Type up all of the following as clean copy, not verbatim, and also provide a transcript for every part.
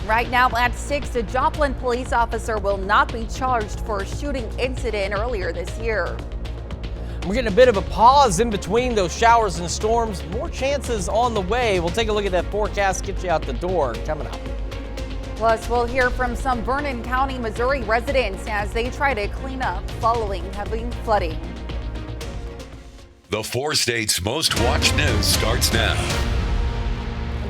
Right now at 6, a Joplin police officer will not be charged for a shooting incident earlier this year. We're getting a bit of a pause in between those showers and storms. More chances on the way. We'll take a look at that forecast, get you out the door coming up. Plus, we'll hear from some Vernon County, Missouri residents as they try to clean up following heavy flooding. The 4 states' most watched news starts now.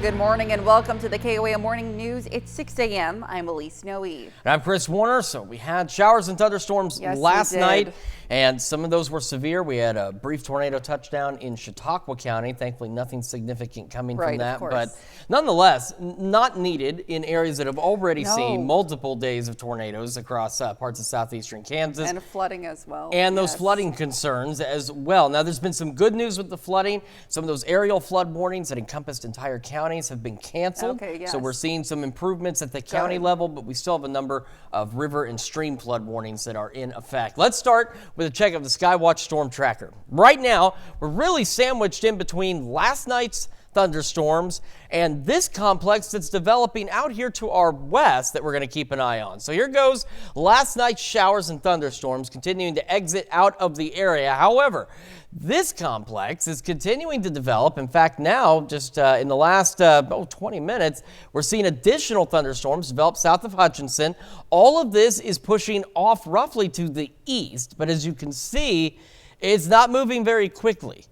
Good morning and welcome to the KOAM Morning News. It's 6 a.m. I'm Elise Snowy. And I'm Chris Warner. So we had showers and thunderstorms last night, and some of those were severe. We had a brief tornado touchdown in Chautauqua County. Thankfully, nothing significant coming from that, but nonetheless, not needed in areas that have already seen multiple days of tornadoes across parts of southeastern Kansas. And flooding as well. And those flooding concerns as well. Now, there's been some good news with the flooding. Some of those aerial flood warnings that encompassed entire counties have been canceled. So we're seeing some improvements at the county level, but we still have a number of river and stream flood warnings that are in effect. Let's start with a check of the Skywatch Storm Tracker. Right now, we're really sandwiched in between last night's thunderstorms and this complex that's developing out here to our west that we're going to keep an eye on. So here goes last night's showers and thunderstorms continuing to exit out of the area. However, this complex is continuing to develop. In fact, now just in the last 20 minutes, we're seeing additional thunderstorms develop south of Hutchinson. All of this is pushing off roughly to the east, but as you can see, it's not moving very quickly.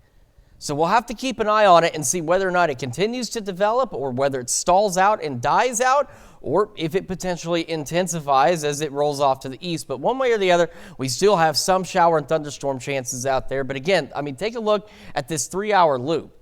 So we'll have to keep an eye on it and see whether or not it continues to develop or whether it stalls out and dies out or if it potentially intensifies as it rolls off to the east. But one way or the other, we still have some shower and thunderstorm chances out there. But again, I mean, take a look at this 3-hour loop.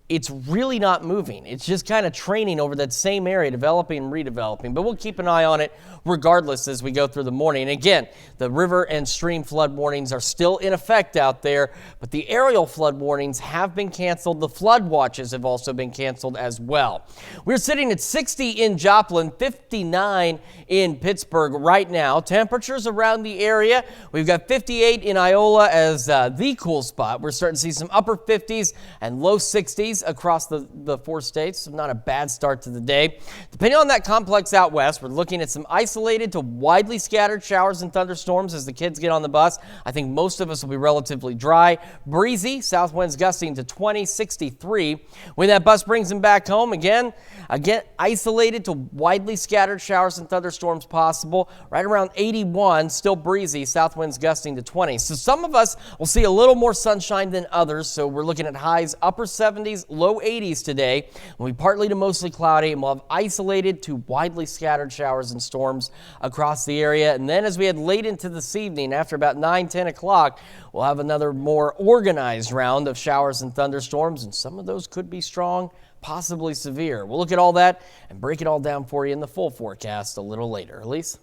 It's really not moving. It's just kind of training over that same area, developing and redeveloping. But we'll keep an eye on it regardless as we go through the morning. And again, the river and stream flood warnings are still in effect out there, but the aerial flood warnings have been canceled. The flood watches have also been canceled as well. We're sitting at 60 in Joplin, 59 in Pittsburgh right now. Temperatures around the area, we've got 58 in Iola as the cool spot. We're starting to see some upper 50s and low 60s across the 4 states. So not a bad start to the day. Depending on that complex out west, we're looking at some isolated to widely scattered showers and thunderstorms as the kids get on the bus. I think most of us will be relatively dry. Breezy, south winds gusting to 20, 63. When that bus brings them back home, again, isolated to widely scattered showers and thunderstorms possible. Right around 81, still breezy, south winds gusting to 20. So some of us will see a little more sunshine than others. So we're looking at highs upper 70s, low 80s today. We'll be partly to mostly cloudy, and we'll have isolated to widely scattered showers and storms across the area. And then as we head late into this evening, after about 9-10 o'clock, we'll have another more organized round of showers and thunderstorms, and some of those could be strong, possibly severe. We'll look at all that and break it all down for you in the full forecast a little later. Elise?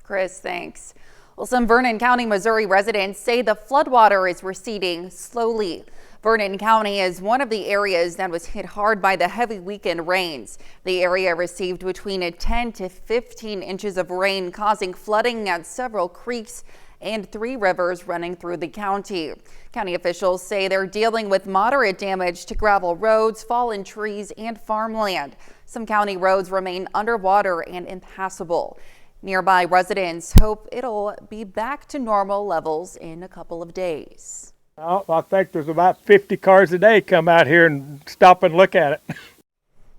Chris, thanks. Well, some Vernon County, Missouri residents say the floodwater is receding slowly. Vernon County is one of the areas that was hit hard by the heavy weekend rains. The area received between 10 to 15 inches of rain, causing flooding at several creeks and 3 rivers running through the county. County officials say they're dealing with moderate damage to gravel roads, fallen trees, and farmland. Some county roads remain underwater and impassable. Nearby residents hope it'll be back to normal levels in a couple of days. I think there's about 50 cars a day come out here and stop and look at it.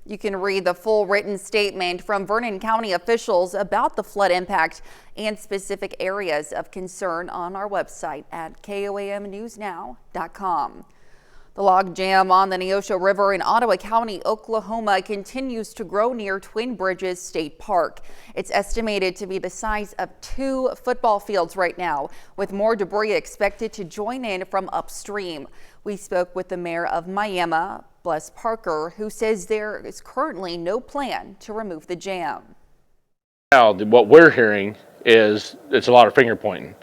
You can read the full written statement from Vernon County officials about the flood impact and specific areas of concern on our website at KOAMnewsnow.com. The log jam on the Neosho River in Ottawa County, Oklahoma continues to grow near Twin Bridges State Park. It's estimated to be the size of 2 football fields right now, with more debris expected to join in from upstream. We spoke with the mayor of Miami, Bless Parker, who says there is currently no plan to remove the jam. Now, what we're hearing is it's a lot of finger pointing.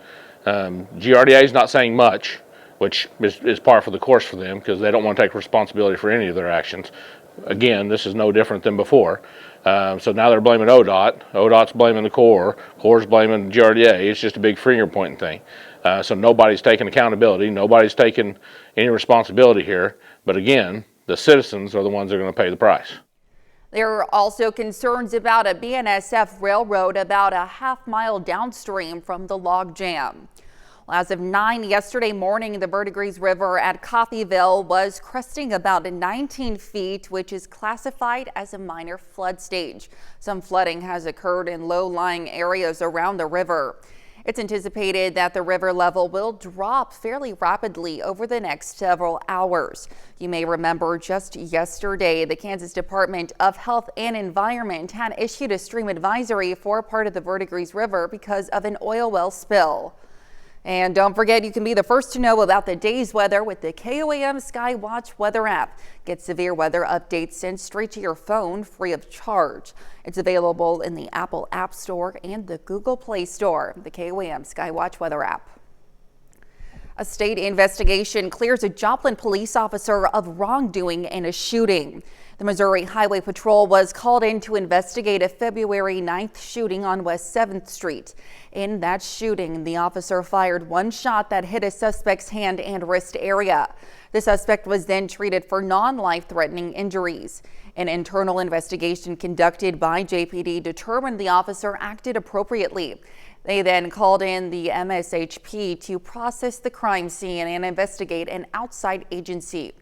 GRDA is not saying much, which is par for the course for them because they don't want to take responsibility for any of their actions. Again, this is no different than before. So now they're blaming ODOT. ODOT's blaming the Corps. Corps' blaming GRDA. It's just a big finger pointing thing. So nobody's taking accountability. Nobody's taking any responsibility here. But again, the citizens are the ones that are going to pay the price. There are also concerns about a BNSF railroad about a half-mile downstream from the logjam. Well, as of 9 yesterday morning, the Verdigris River at Coffeyville was cresting about 19 feet, which is classified as a minor flood stage. Some flooding has occurred in low-lying areas around the river. It's anticipated that the river level will drop fairly rapidly over the next several hours. You may remember just yesterday, the Kansas Department of Health and Environment had issued a stream advisory for part of the Verdigris River because of an oil well spill. And don't forget, you can be the first to know about the day's weather with the KOAM Sky Watch weather app. Get severe weather updates sent straight to your phone free of charge. It's available in the Apple App Store and the Google Play Store. The KOAM Sky Watch weather app. A state investigation clears a Joplin police officer of wrongdoing in a shooting. The Missouri Highway Patrol was called in to investigate a February 9th shooting on West 7th Street. In that shooting, the officer fired one shot that hit a suspect's hand and wrist area. The suspect was then treated for non-life-threatening injuries. An internal investigation conducted by JPD determined the officer acted appropriately. They then called in the MSHP to process the crime scene and investigate an outside agency.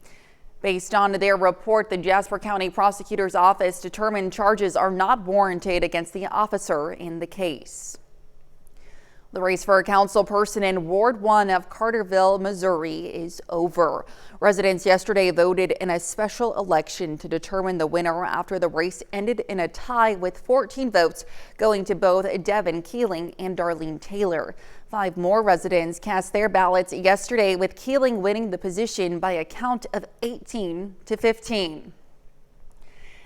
Based on their report, the Jasper County Prosecutor's Office determined charges are not warranted against the officer in the case. The race for a council person in Ward 1 of Carterville, Missouri is over. Residents yesterday voted in a special election to determine the winner after the race ended in a tie with 14 votes going to both Devin Keeling and Darlene Taylor. 5 more residents cast their ballots yesterday, with Keeling winning the position by a count of 18 to 15.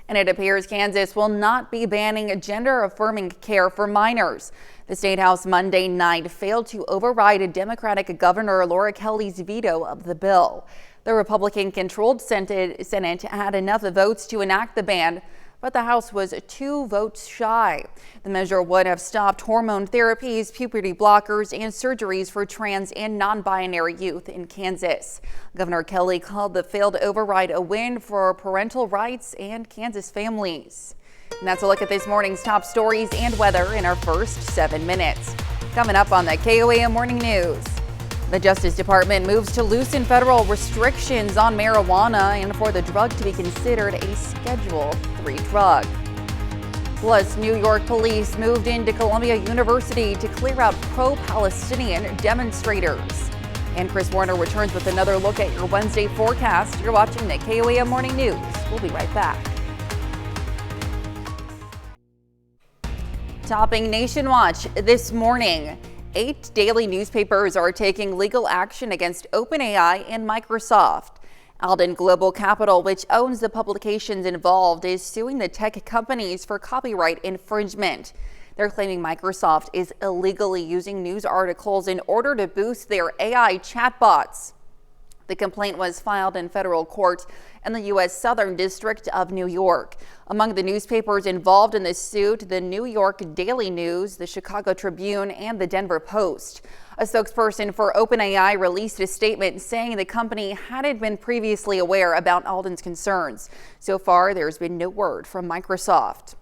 And it appears Kansas will not be banning gender-affirming care for minors. The State House Monday night failed to override Democratic Governor Laura Kelly's veto of the bill. The Republican-controlled Senate had enough votes to enact the ban, but the House was 2 votes shy. The measure would have stopped hormone therapies, puberty blockers, and surgeries for trans and non-binary youth in Kansas. Governor Kelly called the failed override a win for parental rights and Kansas families. And that's a look at this morning's top stories and weather in our first 7 minutes. Coming up on the KOAM Morning News. The Justice Department moves to loosen federal restrictions on marijuana and for the drug to be considered a Schedule III drug. Plus, New York police moved into Columbia University to clear out pro-Palestinian demonstrators. And Chris Warner returns with another look at your Wednesday forecast. You're watching the KOAM Morning News. We'll be right back. Topping Nation Watch this morning. 8 daily newspapers are taking legal action against OpenAI and Microsoft. Alden Global Capital, which owns the publications involved, is suing the tech companies for copyright infringement. They're claiming Microsoft is illegally using news articles in order to boost their AI chatbots. The complaint was filed in federal court in the U.S. Southern District of New York. Among the newspapers involved in this suit, the New York Daily News, the Chicago Tribune, and the Denver Post. A spokesperson for OpenAI released a statement saying the company hadn't been previously aware about Alden's concerns. So far, there's been no word from Microsoft.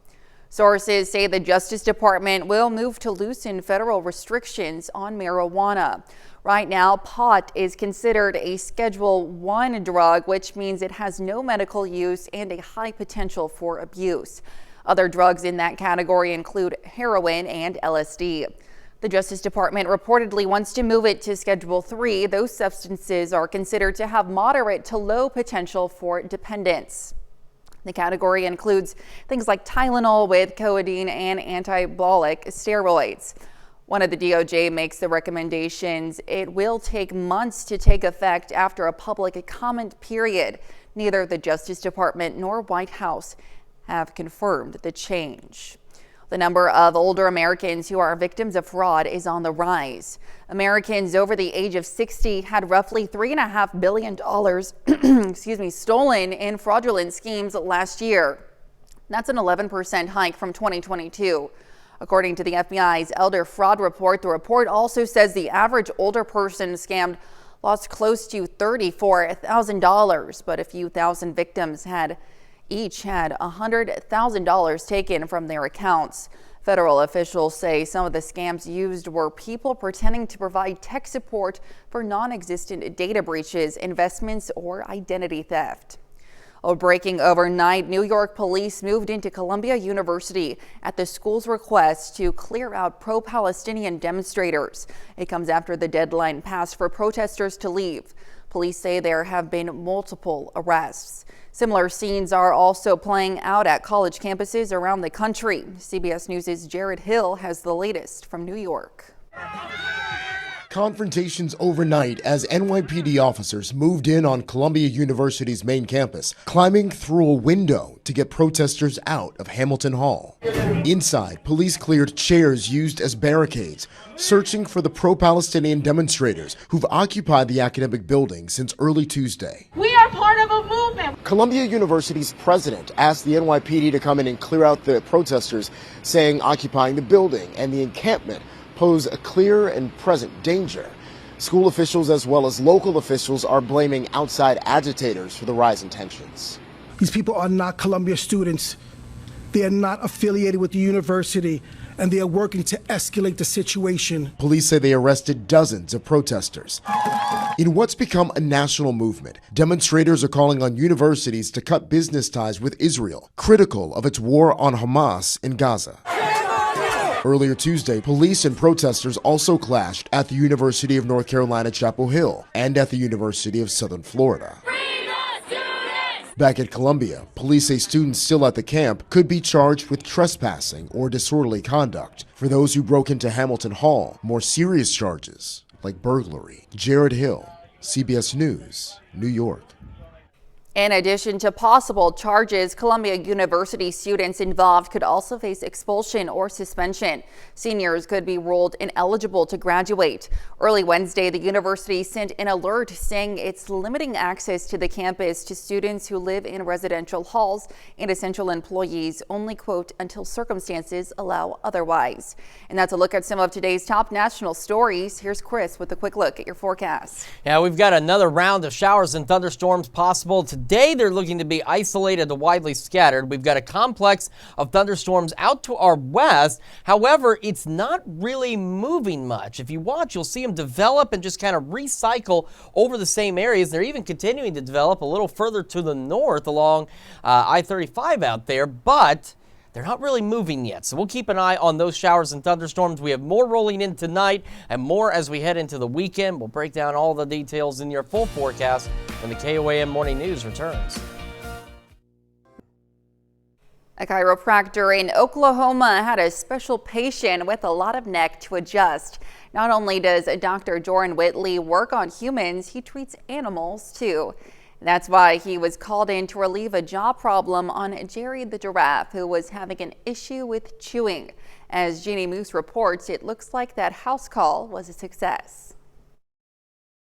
Sources say the Justice Department will move to loosen federal restrictions on marijuana. Right now, pot is considered a Schedule I drug, which means it has no medical use and a high potential for abuse. Other drugs in that category include heroin and LSD. The Justice Department reportedly wants to move it to Schedule III. Those substances are considered to have moderate to low potential for dependence. The category includes things like Tylenol with codeine and anabolic steroids. One of the DOJ makes the recommendations. It will take months to take effect after a public comment period. Neither the Justice Department nor White House have confirmed the change. The number of older Americans who are victims of fraud is on the rise. Americans over the age of 60 had roughly $3.5 billion stolen in fraudulent schemes last year. That's an 11% hike from 2022. According to the FBI's Elder Fraud Report, the report also says the average older person scammed lost close to $34,000, but a few thousand victims had Each had $100,000 taken from their accounts. Federal officials say some of the scams used were people pretending to provide tech support for non-existent data breaches, investments, or identity theft. Breaking overnight, New York police moved into Columbia University at the school's request to clear out pro-Palestinian demonstrators. It comes after the deadline passed for protesters to leave. Police say there have been multiple arrests. Similar scenes are also playing out at college campuses around the country. CBS News' Jared Hill has the latest from New York. Confrontations overnight as NYPD officers moved in on Columbia University's main campus, climbing through a window to get protesters out of Hamilton Hall. Inside, police cleared chairs used as barricades, searching for the pro-Palestinian demonstrators who've occupied the academic building since early Tuesday. We are part of a movement. Columbia University's president asked the NYPD to come in and clear out the protesters, saying occupying the building and the encampment pose a clear and present danger. School officials as well as local officials are blaming outside agitators for the rise in tensions. These people are not Columbia students. They are not affiliated with the university, and they are working to escalate the situation. Police say they arrested dozens of protesters. In what's become a national movement, demonstrators are calling on universities to cut business ties with Israel, critical of its war on Hamas in Gaza. Earlier Tuesday, police and protesters also clashed at the University of North Carolina, Chapel Hill, and at the University of Southern Florida. Back at Columbia, police say students still at the camp could be charged with trespassing or disorderly conduct. For those who broke into Hamilton Hall, more serious charges like burglary. Jared Hill, CBS News, New York. In addition to possible charges, Columbia University students involved could also face expulsion or suspension. Seniors could be ruled ineligible to graduate. Early Wednesday, the university sent an alert saying it's limiting access to the campus to students who live in residential halls and essential employees only, quote, until circumstances allow otherwise. And that's a look at some of today's top national stories. Here's Chris with a quick look at your forecast. Yeah, we've got another round of showers and thunderstorms possible today. They're looking to be isolated to widely scattered. We've got a complex of thunderstorms out to our west. However, it's not really moving much. If you watch, you'll see them develop and just kind of recycle over the same areas. They're even continuing to develop a little further to the north along I-35 out there, but they're not really moving yet. So we'll keep an eye on those showers and thunderstorms. We have more rolling in tonight and more as we head into the weekend. We'll break down all the details in your full forecast when the KOAM Morning News returns. A chiropractor in Oklahoma had a special patient with a lot of neck to adjust. Not only does Dr. Joran Whitley work on humans, he treats animals too. That's why he was called in to relieve a jaw problem on Jerry the giraffe, who was having an issue with chewing. As Jeannie Moose reports, it looks like that house call was a success.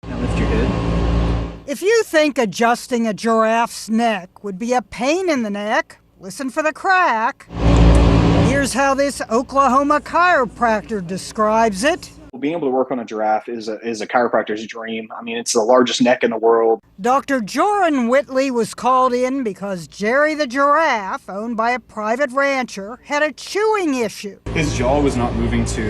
Now lift your head. If you think adjusting a giraffe's neck would be a pain in the neck, listen for the crack. Here's how this Oklahoma chiropractor describes it. Being able to work on a giraffe is a chiropractor's dream. I mean, it's the largest neck in the world. Dr. Joran Whitley was called in because Jerry the giraffe, owned by a private rancher, had a chewing issue. His jaw was not moving to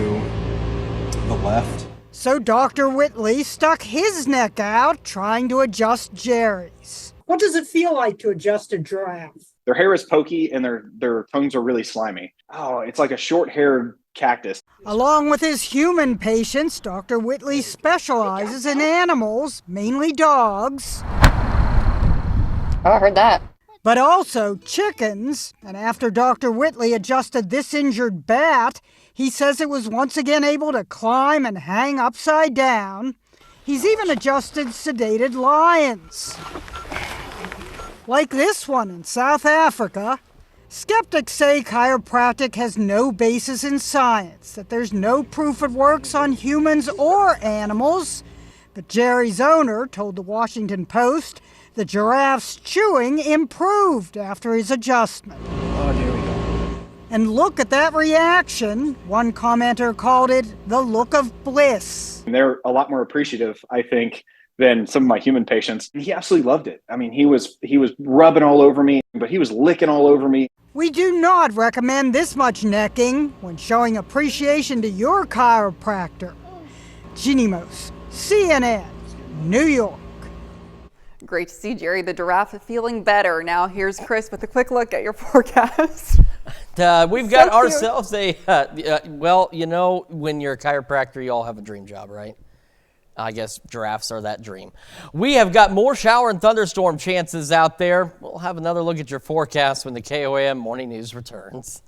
the left. So Dr. Whitley stuck his neck out trying to adjust Jerry's. What does it feel like to adjust a giraffe? Their hair is pokey and their tongues are really slimy. Oh, it's like a short-haired cactus. Along with his human patients, Dr. Whitley specializes in animals, mainly dogs. I heard that. But also chickens. And after Dr. Whitley adjusted this injured bat, he says it was once again able to climb and hang upside down. He's even adjusted sedated lions. Like this one in South Africa. Skeptics say chiropractic has no basis in science, that there's no proof it works on humans or animals. But Jerry's owner told the Washington Post the giraffe's chewing improved after his adjustment. Oh, there we go. And look at that reaction. One commenter called it the look of bliss. And they're a lot more appreciative, I think, than some of my human patients. And he absolutely loved it. I mean, he was rubbing all over me, but he was licking all over me. We do not recommend this much necking when showing appreciation to your chiropractor. Ginny Mose, CNN, New York. Great to see Jerry the giraffe feeling better. Now here's Chris with a quick look at your forecast. We've got ourselves a, well, you know, when you're a chiropractor, you all have a dream job, right? I guess giraffes are that dream. We have got more shower and thunderstorm chances out there. We'll have another look at your forecast when the KOAM Morning News returns.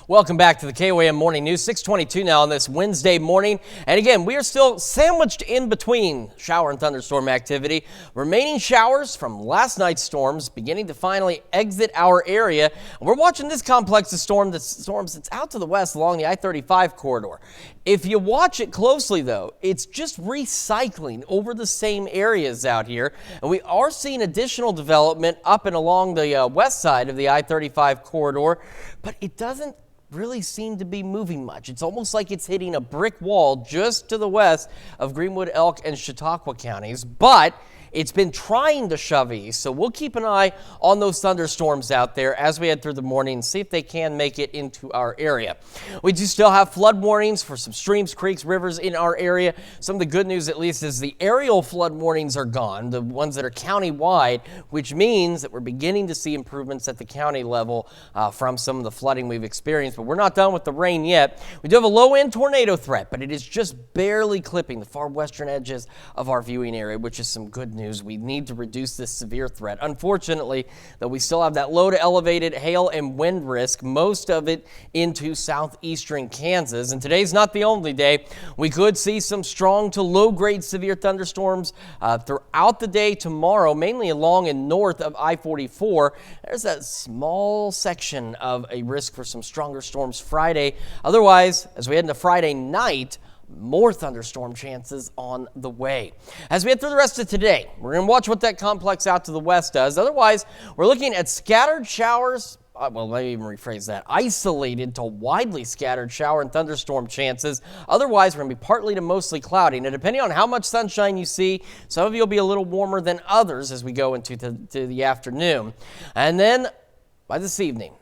Welcome back to the KOAM Morning News, 6:22 now on this Wednesday morning. And again, we are still sandwiched in between shower and thunderstorm activity. Remaining showers from last night's storms beginning to finally exit our area. And we're watching this complex of storms that's out to the west along the I-35 corridor. If you watch it closely, though, it's just recycling over the same areas out here. And we are seeing additional development up and along the west side of the I-35 corridor, but it doesn't really seem to be moving much. It's almost like it's hitting a brick wall just to the west of Greenwood, Elk, and Chautauqua counties, but it's been trying to shove east, so we'll keep an eye on those thunderstorms out there as we head through the morning and see if they can make it into our area. We do still have flood warnings for some streams, creeks, rivers in our area. Some of the good news, at least, is the aerial flood warnings are gone, the ones that are county-wide, which means that we're beginning to see improvements at the county level from some of the flooding we've experienced. But we're not done with the rain yet. We do have a low-end tornado threat, but it is just barely clipping the far western edges of our viewing area, which is some good news. We need to reduce this severe threat. Unfortunately, though, we still have that low to elevated hail and wind risk, most of it into southeastern Kansas. And today's not the only day. We could see some strong to low-grade severe thunderstorms throughout the day tomorrow, mainly along and north of I-44. There's that small section of a risk for some stronger storms Friday. Otherwise, as we head into Friday night, more thunderstorm chances on the way. As we head through the rest of today, we're going to watch what that complex out to the west does. Otherwise, we're looking at scattered showers. Well, let me even rephrase that. Isolated to widely scattered shower and thunderstorm chances. Otherwise, we're going to be partly to mostly cloudy. Now, depending on how much sunshine you see, some of you will be a little warmer than others as we go into the afternoon. And then by this evening,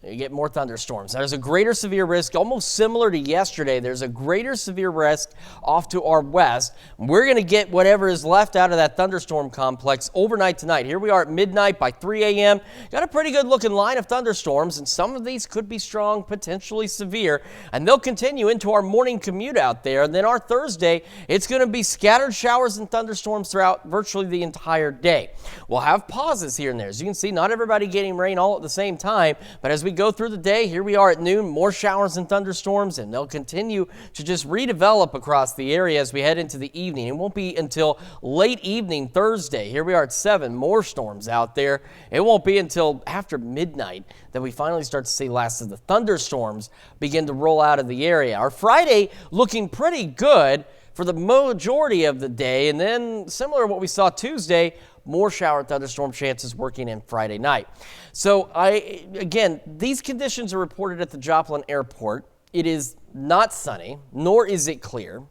you get more thunderstorms. There's a greater severe risk, almost similar to yesterday. There's a greater severe risk off to our west. We're going to get whatever is left out of that thunderstorm complex overnight tonight. Here we are at midnight by 3 a.m. Got a pretty good looking line of thunderstorms, and some of these could be strong, potentially severe, and they'll continue into our morning commute out there. And then our Thursday, it's going to be scattered showers and thunderstorms throughout virtually the entire day. We'll have pauses here and there. As you can see, not everybody getting rain all at the same time, but as we go through the day, here we are at noon, more showers and thunderstorms, and they'll continue to just redevelop across the area as we head into the evening. It won't be until late evening Thursday. Here we are at 7, more storms out there. It won't be until after midnight that we finally start to see last of the thunderstorms begin to roll out of the area. Our Friday looking pretty good for the majority of the day, and then similar to what we saw Tuesday, more shower and thunderstorm chances working in Friday night. So again, these conditions are reported at the Joplin Airport. It is not sunny, nor is it clear.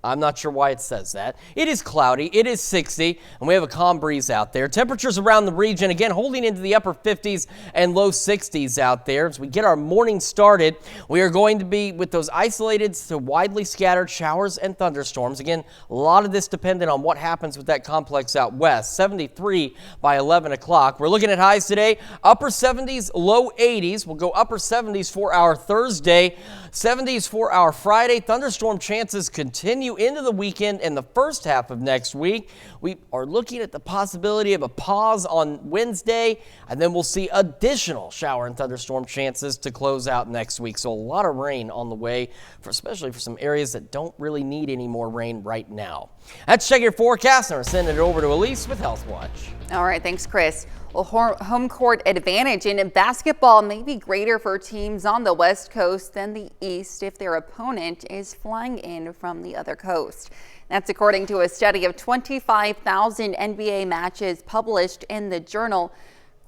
I'm not sure why it says that. It is cloudy, it is 60, and we have a calm breeze out there. Temperatures around the region, again, holding into the upper 50s and low 60s out there. As we get our morning started, we are going to be with those isolated to widely scattered showers and thunderstorms. Again, a lot of this dependent on what happens with that complex out west. 73 by 11 o'clock. We're looking at highs today, upper 70s, low 80s. We'll go upper 70s for our Thursday, 70s for our Friday. Thunderstorm chances continue into the weekend and the first half of next week. We are looking at the possibility of a pause on Wednesday, and then we'll see additional shower and thunderstorm chances to close out next week. So a lot of rain on the way, especially for some areas that don't really need any more rain right now. Let's check your forecast, and we're sending it over to Elise with Health Watch. All right, thanks, Chris. Well, home court advantage in basketball may be greater for teams on the West Coast than the East if their opponent is flying in from the other coast. That's according to a study of 25,000 NBA matches published in the journal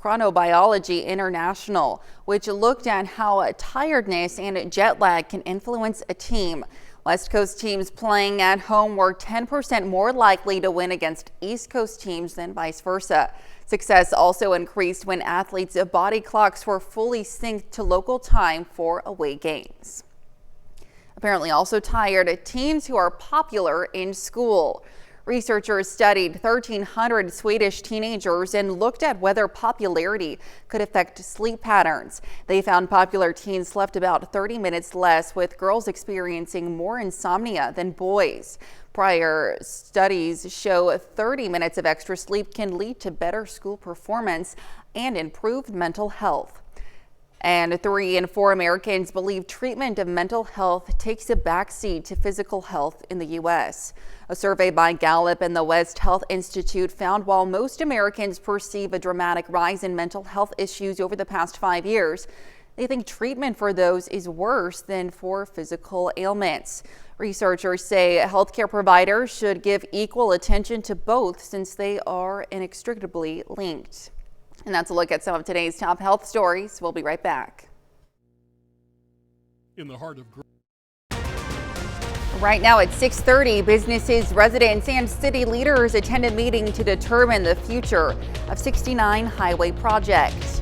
Chronobiology International, which looked at how tiredness and jet lag can influence a team. West Coast teams playing at home were 10% more likely to win against East Coast teams than vice versa. Success also increased when athletes' body clocks were fully synced to local time for away games. Apparently also tired, teens who are popular in school. Researchers studied 1,300 Swedish teenagers and looked at whether popularity could affect sleep patterns. They found popular teens slept about 30 minutes less, with girls experiencing more insomnia than boys. Prior studies show 30 minutes of extra sleep can lead to better school performance and improved mental health. And 3 in 4 Americans believe treatment of mental health takes a backseat to physical health in the U.S. A survey by Gallup and the West Health Institute found while most Americans perceive a dramatic rise in mental health issues over the past 5 years, they think treatment for those is worse than for physical ailments. Researchers say healthcare providers should give equal attention to both since they are inextricably linked. And that's a look at some of today's top health stories. We'll be right back. In the heart of Right now at 6:30, businesses, residents, and city leaders attend a meeting to determine the future of 69 highway projects.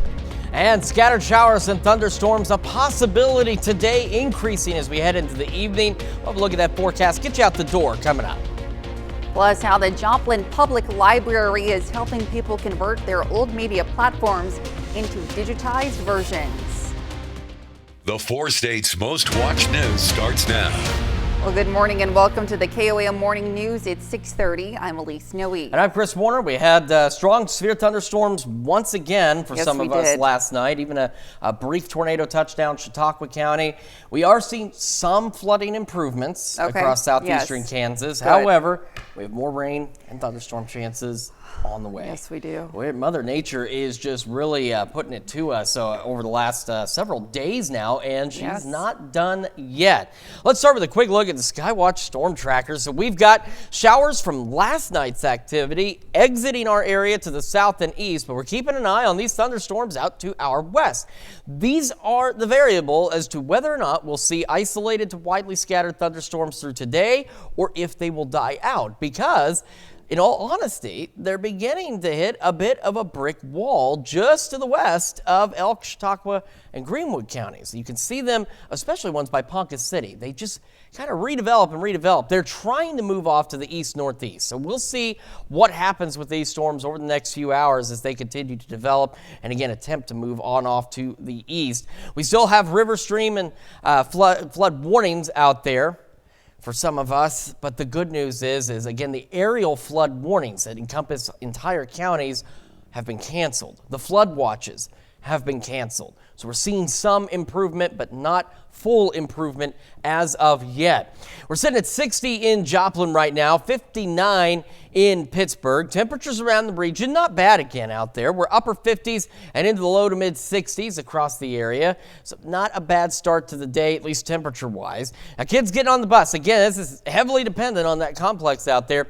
And scattered showers and thunderstorms, a possibility today, increasing as we head into the evening. We'll have a look at that forecast. Get you out the door coming up. Plus, how the Joplin Public Library is helping people convert their old media platforms into digitized versions. The 4 states' most watched news starts now. Well, good morning and welcome to the KOAM Morning News. It's 6:30. I'm Elise Noe. And I'm Chris Warner. We had strong severe thunderstorms once again for some of us last night, even a brief tornado touchdown Chautauqua County. We are seeing some flooding improvements across southeastern Kansas. Good. However, we have more rain and thunderstorm chances on the way. Yes, we do. Mother Nature is just really putting it to us over the last several days now, and she's not done yet. Let's start with a quick look at the Skywatch storm tracker. So we've got showers from last night's activity exiting our area to the south and east, but we're keeping an eye on these thunderstorms out to our west. These are the variable as to whether or not we'll see isolated to widely scattered thunderstorms through today, or if they will die out, because in all honesty, they're beginning to hit a bit of a brick wall just to the west of Elk, Chautauqua, and Greenwood counties. You can see them, especially ones by Ponca City. They just kind of redevelop. They're trying to move off to the east-northeast. So we'll see what happens with these storms over the next few hours as they continue to develop and, again, attempt to move on off to the east. We still have river, stream, and flood warnings out there for some of us, but the good news is again, the aerial flood warnings that encompass entire counties have been canceled. The flood watches have been canceled. So we're seeing some improvement, but not full improvement as of yet. We're sitting at 60 in Joplin right now, 59 in Pittsburgh. Temperatures around the region, not bad again out there. We're upper 50s and into the low to mid 60s across the area. So not a bad start to the day, at least temperature-wise. Now, kids getting on the bus. Again, this is heavily dependent on that complex out there.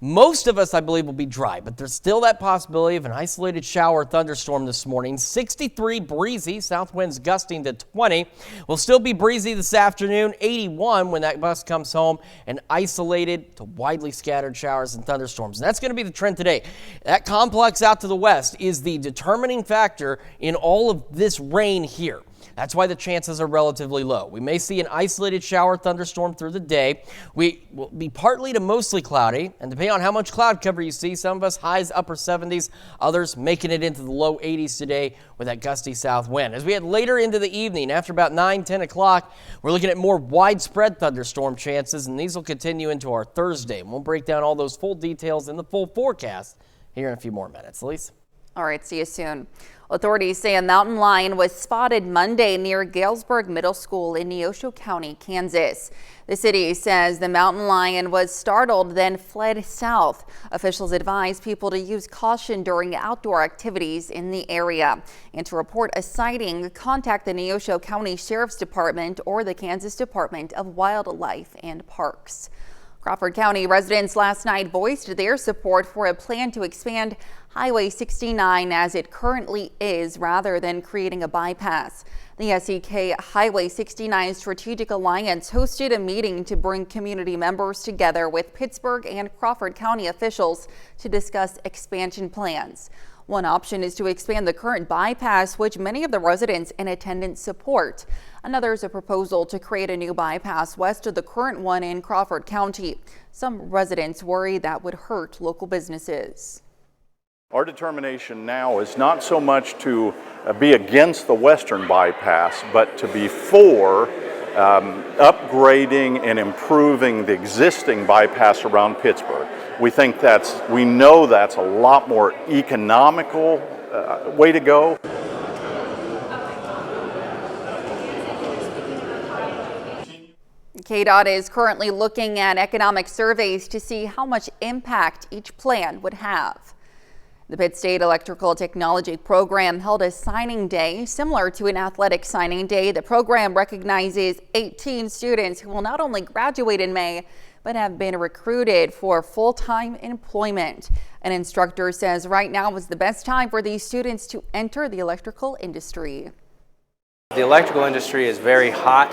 Most of us, I believe, will be dry, but there's still that possibility of an isolated shower or thunderstorm this morning. 63 breezy, south winds gusting to 20. We'll still be breezy this afternoon, 81 when that bus comes home, and isolated to widely scattered showers and thunderstorms. And that's going to be the trend today. That complex out to the west is the determining factor in all of this rain here. That's why the chances are relatively low. We may see an isolated shower thunderstorm through the day. We will be partly to mostly cloudy, and depending on how much cloud cover you see, some of us highs upper 70s, others making it into the low 80s today with that gusty south wind. As we head later into the evening, after about 9-10 o'clock, we're looking at more widespread thunderstorm chances, and these will continue into our Thursday. And we'll break down all those full details in the full forecast here in a few more minutes. Elise? All right, see you soon. Authorities say a mountain lion was spotted Monday near Galesburg Middle School in Neosho County, Kansas. The city says the mountain lion was startled, then fled south. Officials advise people to use caution during outdoor activities in the area. And to report a sighting, contact the Neosho County Sheriff's Department or the Kansas Department of Wildlife and Parks. Crawford County residents last night voiced their support for a plan to expand Highway 69 as it currently is, rather than creating a bypass. The SEK Highway 69 Strategic Alliance hosted a meeting to bring community members together with Pittsburgh and Crawford County officials to discuss expansion plans. One option is to expand the current bypass, which many of the residents in attendance support. Another is a proposal to create a new bypass west of the current one in Crawford County. Some residents worry that would hurt local businesses. Our determination now is not so much to be against the western bypass, but to be for upgrading and improving the existing bypass around Pittsburgh. We know that's a lot more economical way to go. KDOT is currently looking at economic surveys to see how much impact each plan would have. The Pitt State Electrical Technology Program held a signing day similar to an athletic signing day. The program recognizes 18 students who will not only graduate in May, but have been recruited for full-time employment. An instructor says right now is the best time for these students to enter the electrical industry. The electrical industry is very hot.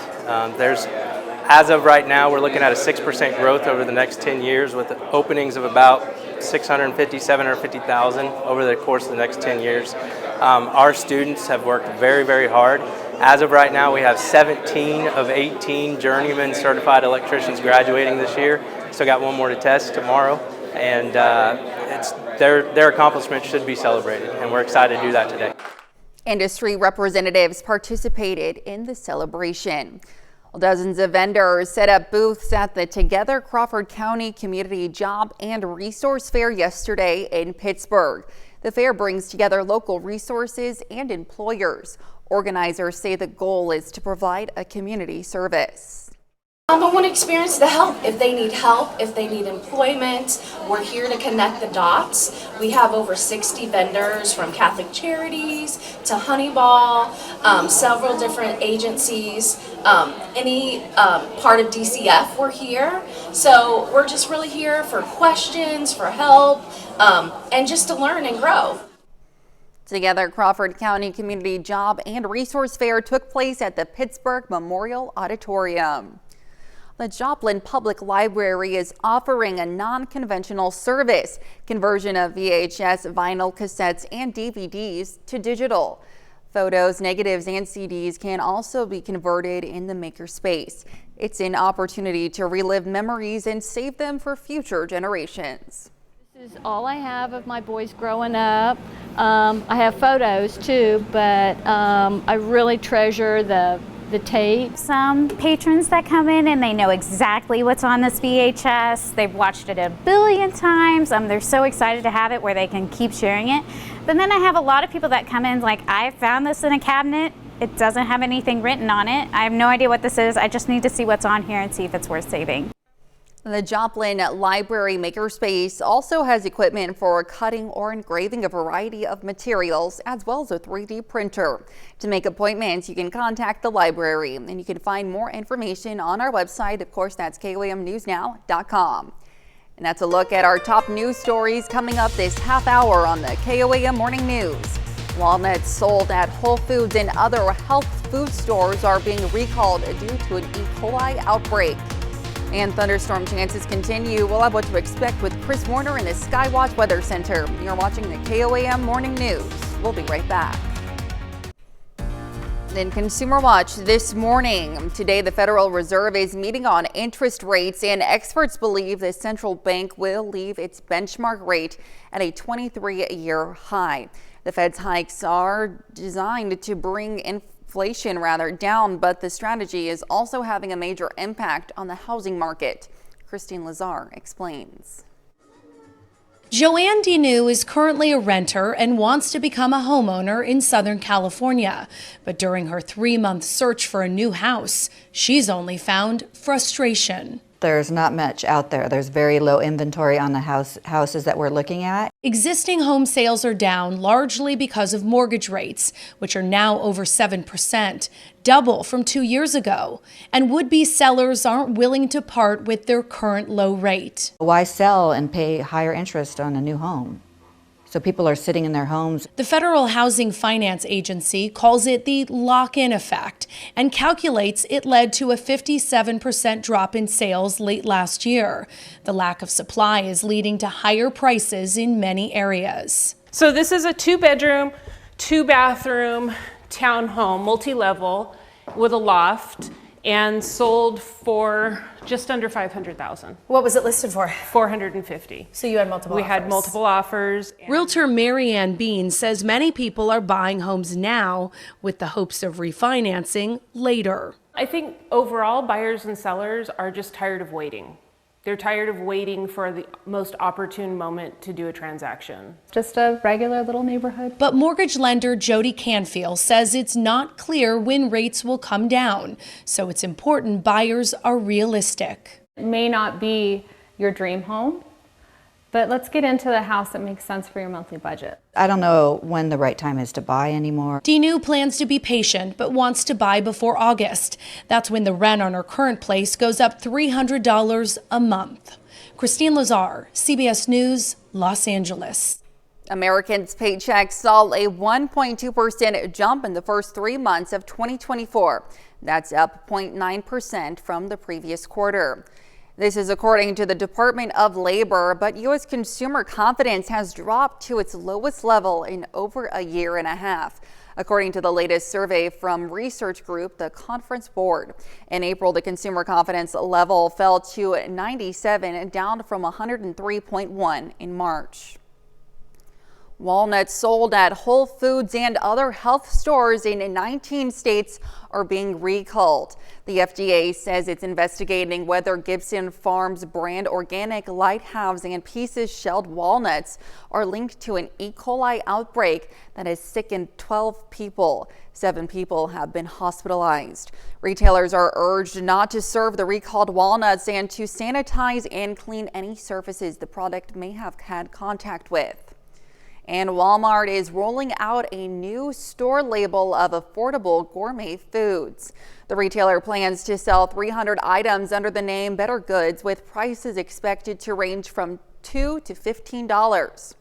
As of right now, we're looking at a 6% growth over the next 10 years with openings of about 650, 750,000 over the course of the next 10 years. Our students have worked very, very hard. As of right now, we have 17 of 18 journeyman certified electricians graduating this year. Still got one more to test tomorrow, and their accomplishments should be celebrated, and we're excited to do that today. Industry representatives participated in the celebration. Dozens of vendors set up booths at the Together Crawford County Community Job and Resource Fair yesterday in Pittsburgh. The fair brings together local resources and employers. Organizers say the goal is to provide a community service. I want to experience the help. If they need help, if they need employment, we're here to connect the dots. We have over 60 vendors from Catholic Charities to Honeyball, several different agencies, any part of DCF we're here. So we're just really here for questions, for help, and just to learn and grow. Together Crawford County Community Job and Resource Fair took place at the Pittsburgh Memorial Auditorium. The Joplin Public Library is offering a non-conventional service, conversion of VHS, vinyl, cassettes, and DVDs to digital. Photos, negatives, and CDs can also be converted in the makerspace. It's an opportunity to relive memories and save them for future generations. This is all I have of my boys growing up. I have photos too, but I really treasure the tape. Some patrons that come in and they know exactly what's on this VHS. They've watched it a billion times. They're so excited to have it where they can keep sharing it. But then I have a lot of people that come in like, I found this in a cabinet. It doesn't have anything written on it. I have no idea what this is. I just need to see what's on here and see if it's worth saving. The Joplin Library Makerspace also has equipment for cutting or engraving a variety of materials, as well as a 3D printer. To make appointments, you can contact the library, and you can find more information on our website. Of course, that's KOAMnewsnow.com. And that's a look at our top news stories coming up this half hour on the KOAM Morning News. Walnuts sold at Whole Foods and other health food stores are being recalled due to an E. coli outbreak. And thunderstorm chances continue. We'll have what to expect with Chris Warner in the Skywatch Weather Center. You're watching the KOAM Morning News. We'll be right back. In Consumer Watch this morning, today the Federal Reserve is meeting on interest rates, and experts believe the central bank will leave its benchmark rate at a 23-year high. The Fed's hikes are designed to bring inflation down, but the strategy is also having a major impact on the housing market. Christine Lazar explains. Joanne Deneau is currently a renter and wants to become a homeowner in Southern California. But during her 3-month search for a new house, she's only found frustration. There's not much out there. There's very low inventory on the houses that we're looking at. Existing home sales are down largely because of mortgage rates, which are now over 7%, double from 2 years ago. And would-be sellers aren't willing to part with their current low rate. Why sell and pay higher interest on a new home? So people are sitting in their homes. The Federal Housing Finance Agency calls it the lock-in effect and calculates it led to a 57% drop in sales late last year. The lack of supply is leading to higher prices in many areas. So this is a 2-bedroom, 2-bathroom townhome, multi-level with a loft, and sold for just under $500,000. What was it listed for? $450,000. So you had multiple offers. We had multiple offers. Realtor Marianne Bean says many people are buying homes now with the hopes of refinancing later. I think overall buyers and sellers are just tired of waiting. They're tired of waiting for the most opportune moment to do a transaction. Just a regular little neighborhood. But mortgage lender Jody Canfield says it's not clear when rates will come down, so it's important buyers are realistic. It may not be your dream home, but let's get into the house that makes sense for your monthly budget. I don't know when the right time is to buy anymore. Dinu plans to be patient, but wants to buy before August. That's when the rent on her current place goes up $300 a month. Christine Lazar, CBS News, Los Angeles. Americans' paychecks saw a 1.2% jump in the first 3 months of 2024. That's up 0.9% from the previous quarter. This is according to the Department of Labor, but U.S. consumer confidence has dropped to its lowest level in over a year and a half, according to the latest survey from research group the Conference Board. In April, the consumer confidence level fell to 97, down from 103.1 in March. Walnuts sold at Whole Foods and other health stores in 19 states are being recalled. The FDA says it's investigating whether Gibson Farms brand organic Lighthouse and Pieces shelled walnuts are linked to an E. coli outbreak that has sickened 12 people. 7 people have been hospitalized. Retailers are urged not to serve the recalled walnuts and to sanitize and clean any surfaces the product may have had contact with. And Walmart is rolling out a new store label of affordable gourmet foods. The retailer plans to sell 300 items under the name Better Goods, with prices expected to range from $2 to $15.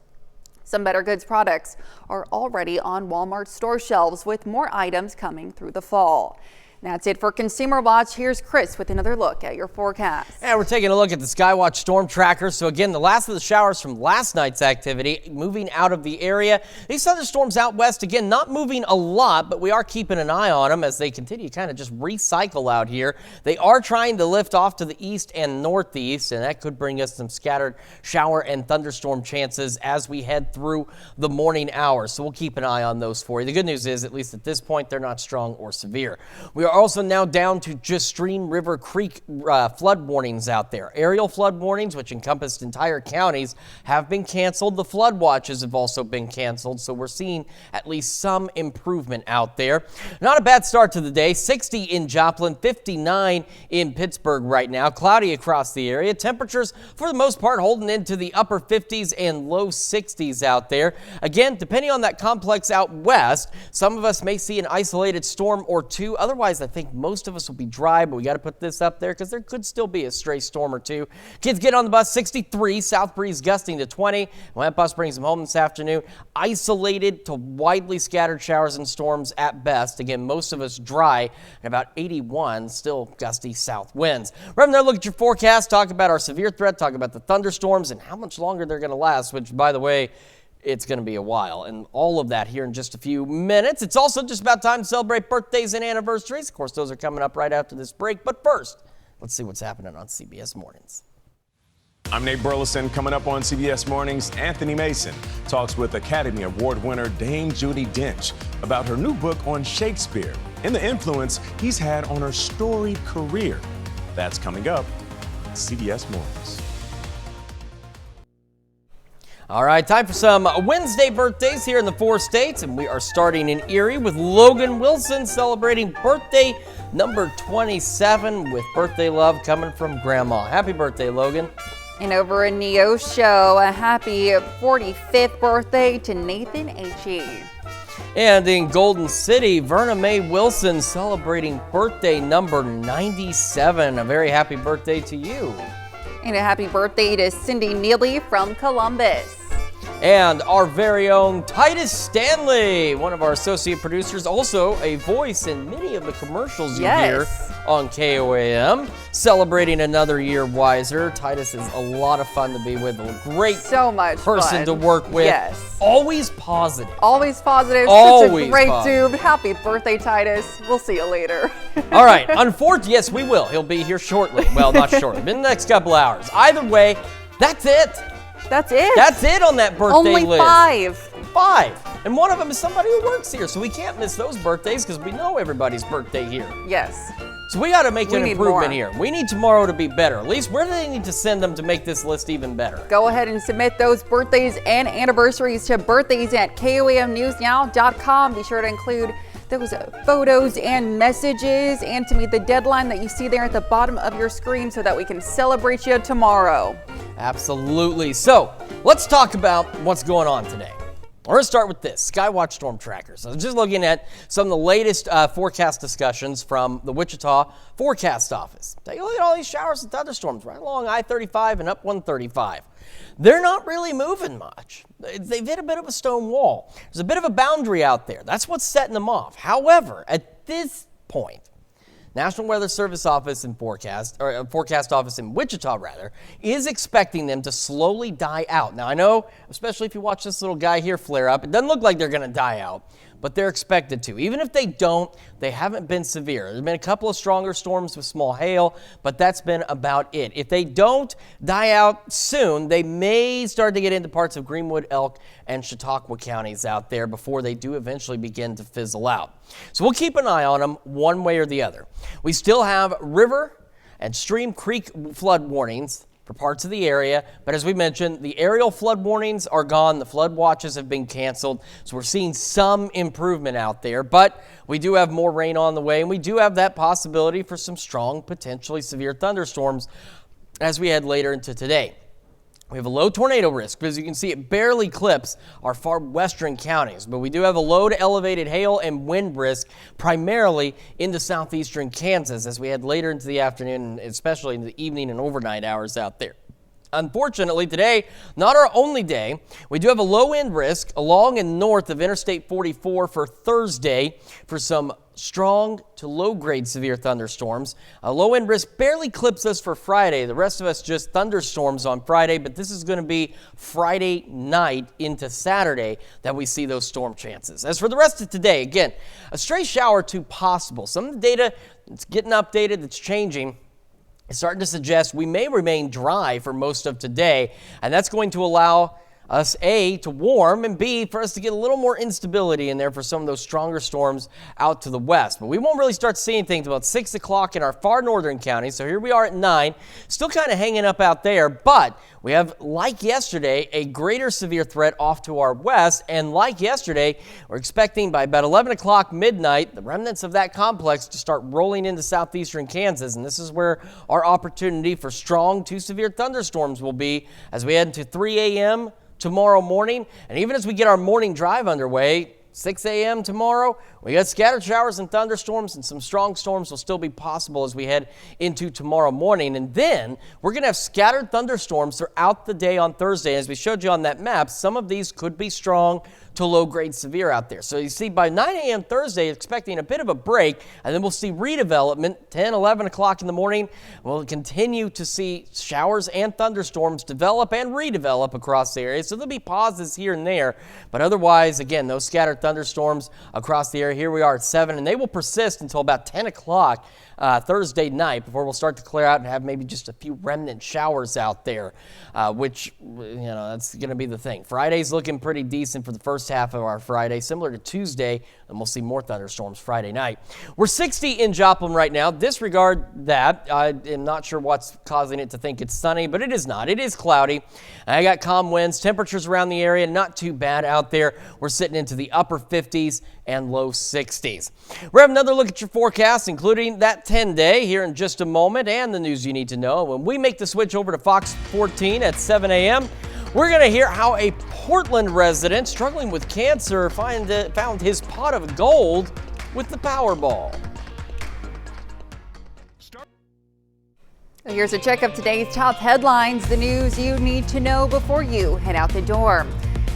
Some Better Goods products are already on Walmart store shelves, with more items coming through the fall. That's it for Consumer Watch. Here's Chris with another look at your forecast. And we're taking a look at the Skywatch storm tracker. So again, the last of the showers from last night's activity moving out of the area. These thunderstorms out west, again, not moving a lot, but we are keeping an eye on them as they continue to kind of just recycle out here. They are trying to lift off to the east and northeast, and that could bring us some scattered shower and thunderstorm chances as we head through the morning hours. So we'll keep an eye on those for you. The good news is, at least at this point, they're not strong or severe. We are also now down to just Stream River Creek flood warnings out there. Aerial flood warnings, which encompassed entire counties, have been canceled. The flood watches have also been canceled, so we're seeing at least some improvement out there. Not a bad start to the day. 60 in Joplin, 59 in Pittsburgh right now. Cloudy across the area. Temperatures, for the most part, holding into the upper 50s and low 60s out there. Again, depending on that complex out west, some of us may see an isolated storm or two. Otherwise, I think most of us will be dry, but we got to put this up there because there could still be a stray storm or two. Kids get on the bus, 63, south breeze gusting to 20. When that bus brings them home this afternoon, isolated to widely scattered showers and storms at best. Again, most of us dry, and about 81, still gusty south winds. We're having another look at your forecast, talk about our severe threat, talk about the thunderstorms and how much longer they're going to last, which, by the way, it's going to be a while, and all of that here in just a few minutes. It's also just about time to celebrate birthdays and anniversaries. Of course, those are coming up right after this break. But first, let's see what's happening on CBS Mornings. I'm Nate Burleson. Coming up on CBS Mornings, Anthony Mason talks with Academy Award winner Dame Judi Dench about her new book on Shakespeare and the influence he's had on her storied career. That's coming up on CBS Mornings. All right, time for some Wednesday birthdays here in the 4 states, and we are starting in Erie with Logan Wilson celebrating birthday number 27 with birthday love coming from Grandma. Happy birthday, Logan. And over in Neosho, a happy 45th birthday to Nathan H.E. And in Golden City, Verna Mae Wilson celebrating birthday number 97. A very happy birthday to you. And a happy birthday to Cindy Neely from Columbus. And our very own Titus Stanley, one of our associate producers, also a voice in many of the commercials you hear on KOAM, celebrating another year wiser. Titus is a lot of fun to be with, a great person to work with. Yes. Always positive. Always positive. Always such a great positive. dude. Happy birthday, Titus. We'll see you later. All right. Unfortunately, yes, we will. He'll be here shortly. Well, not shortly, but in the next couple hours. Either way, that's it. That's it. That's it on that birthday Only list. 5. 5. And one of them is somebody who works here, so we can't miss those birthdays because we know everybody's birthday here. Yes. So we got to make an need improvement more. here. We need tomorrow to be better. At least where do they need to send them to make this list even better? Go ahead and submit those birthdays and anniversaries to birthdays@koamnewsnow.com. Be sure to include those photos and messages and to meet the deadline that you see there at the bottom of your screen so that we can celebrate you tomorrow. Absolutely. So let's talk about what's going on today. We're going to start with this, Skywatch Storm Trackers. I was just looking at some of the latest forecast discussions from the Wichita Forecast Office. Take a look at all these showers and thunderstorms right along I-35 and up 135. They're not really moving much. They've hit a bit of a stone wall. There's a bit of a boundary out there. That's what's setting them off. However, at this point, National Weather Service Office and Forecast Office in Wichita, is expecting them to slowly die out. Now, I know, especially if you watch this little guy here flare up, it doesn't look like they're going to die out, but they're expected to. Even if they don't, they haven't been severe. There's been a couple of stronger storms with small hail, but that's been about it. If they don't die out soon, they may start to get into parts of Greenwood, Elk, and Chautauqua counties out there before they do eventually begin to fizzle out. So we'll keep an eye on them one way or the other. We still have river and stream creek flood warnings for parts of the area, but as we mentioned, the aerial flood warnings are gone. The flood watches have been canceled, so we're seeing some improvement out there, but we do have more rain on the way, and we do have that possibility for some strong, potentially severe thunderstorms as we head later into today. We have a low tornado risk, because you can see it barely clips our far western counties, but we do have a low to elevated hail and wind risk, primarily into southeastern Kansas as we head later into the afternoon, especially in the evening and overnight hours out there. Unfortunately, today, not our only day. We do have a low wind risk along and north of Interstate 44 for Thursday for some strong to low-grade severe thunderstorms. A low wind risk barely clips us for Friday. The rest of us just thunderstorms on Friday, but this is going to be Friday night into Saturday that we see those storm chances. As for the rest of today, again, a stray shower or two possible. Some of the data that's getting updated, that's changing, it's starting to suggest we may remain dry for most of today, and that's going to allow us, A, to warm, and B, for us to get a little more instability in there for some of those stronger storms out to the west. But we won't really start seeing things about 6 o'clock in our far northern counties, so here we are at 9, still kind of hanging up out there, but we have, like yesterday, a greater severe threat off to our west, and like yesterday, we're expecting by about 11 o'clock midnight, the remnants of that complex to start rolling into southeastern Kansas, and this is where our opportunity for strong to severe thunderstorms will be as we head into 3 a.m., tomorrow morning, and even as we get our morning drive underway, 6 a.m. tomorrow, we got scattered showers and thunderstorms, and some strong storms will still be possible as we head into tomorrow morning. And then we're going to have scattered thunderstorms throughout the day on Thursday. As we showed you on that map, some of these could be strong to low-grade severe out there. So you see by 9 a.m. Thursday, expecting a bit of a break, and then we'll see redevelopment 10, 11 o'clock in the morning. We'll continue to see showers and thunderstorms develop and redevelop across the area. So there'll be pauses here and there, but otherwise, again, those scattered thunderstorms across the area. Here we are at 7, and they will persist until about 10 o'clock Thursday night before we'll start to clear out and have maybe just a few remnant showers out there, which, that's going to be the thing. Friday's looking pretty decent for the first half of our Friday, similar to Tuesday, and we'll see more thunderstorms Friday night. We're 60 in Joplin right now. Disregard that. I am not sure what's causing it to think it's sunny, but it is not. It is cloudy. I got calm winds. Temperatures around the area, not too bad out there. We're sitting into the upper upper 50s and low 60s. We're having another look at your forecast, including that 10-day here in just a moment and the news you need to know. When we make the switch over to Fox 14 at 7 a.m., we're going to hear how a Portland resident struggling with cancer found his pot of gold with the Powerball. Here's a check of today's top headlines, the news you need to know before you head out the door.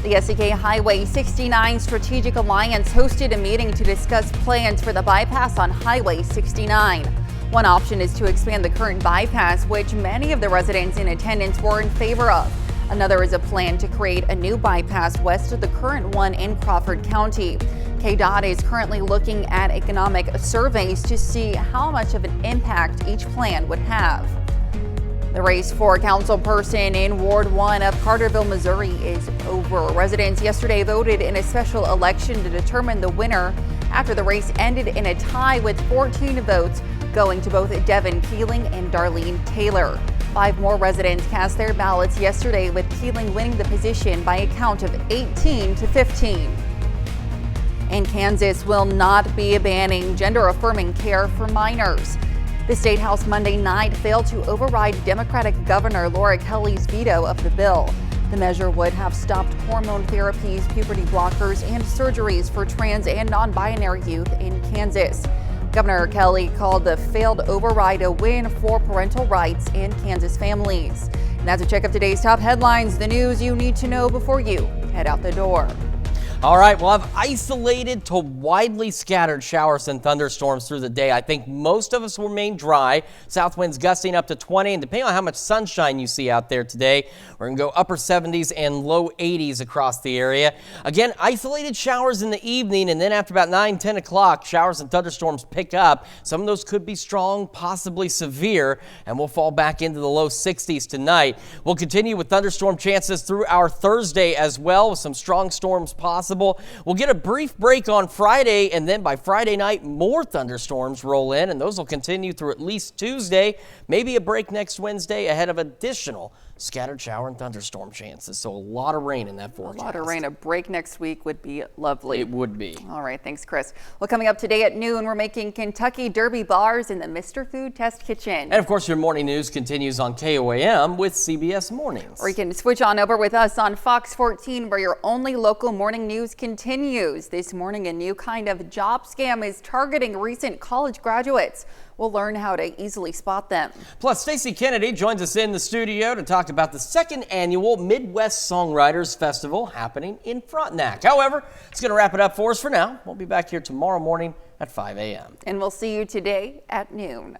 The SEK Highway 69 Strategic Alliance hosted a meeting to discuss plans for the bypass on Highway 69. One option is to expand the current bypass, which many of the residents in attendance were in favor of. Another is a plan to create a new bypass west of the current one in Crawford County. KDOT is currently looking at economic surveys to see how much of an impact each plan would have. The race for councilperson in Ward 1 of Carterville, Missouri is over. Residents yesterday voted in a special election to determine the winner after the race ended in a tie with 14 votes going to both Devin Keeling and Darlene Taylor. 5 more residents cast their ballots yesterday, with Keeling winning the position by a count of 18 to 15. And Kansas will not be banning gender-affirming care for minors. The State House Monday night failed to override Democratic Governor Laura Kelly's veto of the bill. The measure would have stopped hormone therapies, puberty blockers, and surgeries for trans and non-binary youth in Kansas. Governor Kelly called the failed override a win for parental rights in Kansas families. And that's a check of today's top headlines, the news you need to know before you head out the door. All right, we'll have isolated to widely scattered showers and thunderstorms through the day. I think most of us will remain dry. South winds gusting up to 20, and depending on how much sunshine you see out there today, we're going to go upper 70s and low 80s across the area. Again, isolated showers in the evening, and then after about 9, 10 o'clock, showers and thunderstorms pick up. Some of those could be strong, possibly severe, and we'll fall back into the low 60s tonight. We'll continue with thunderstorm chances through our Thursday as well, with some strong storms possible. We'll get a brief break on Friday, and then by Friday night, more thunderstorms roll in, and those will continue through at least Tuesday, maybe a break next Wednesday ahead of additional scattered shower and thunderstorm chances. So a lot of rain in that forecast. A lot of rain. A break next week would be lovely. It would be. All right. Thanks, Chris. Well, coming up today at noon, we're making Kentucky Derby bars in the Mr. Food Test Kitchen. And of course, your morning news continues on KOAM with CBS Mornings. Or you can switch on over with us on Fox 14, where your only local morning news continues. This morning, a new kind of job scam is targeting recent college graduates. We'll learn how to easily spot them. Plus, Stacey Kennedy joins us in the studio to talk about the second annual Midwest Songwriters Festival happening in Frontenac. However, it's going to wrap it up for us for now. We'll be back here tomorrow morning at 5 a.m. And we'll see you today at noon.